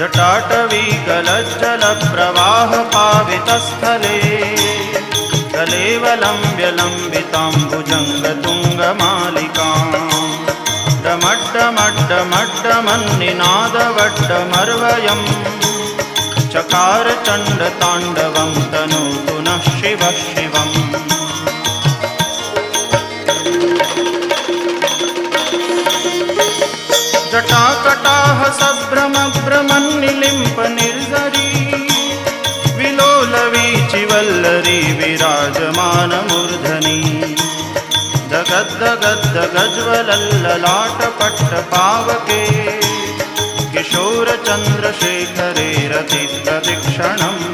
जटाटवी गलज्जलप्रवाहपावितस्थले कलेवलम्ब्य लम्बिताम्बुजङ्गतुङ्गमालिकाम् डमड्डमड्डमड्डमन्निनादवड्डमर्वयम् चकार चण्डताण्डवं तनोतु नः शिवः शिवम्। जटाकटाह सभ्रमभ्रमन्निलिम्प निर्झरी विलोलवीचिवल्लरी विराजमानमूर्धनि दगद्दगद्दगज्ज्वलल्ललाटपट्टपावके किशोरचन्द्रशेखरे रतिप्रतिक्षणम्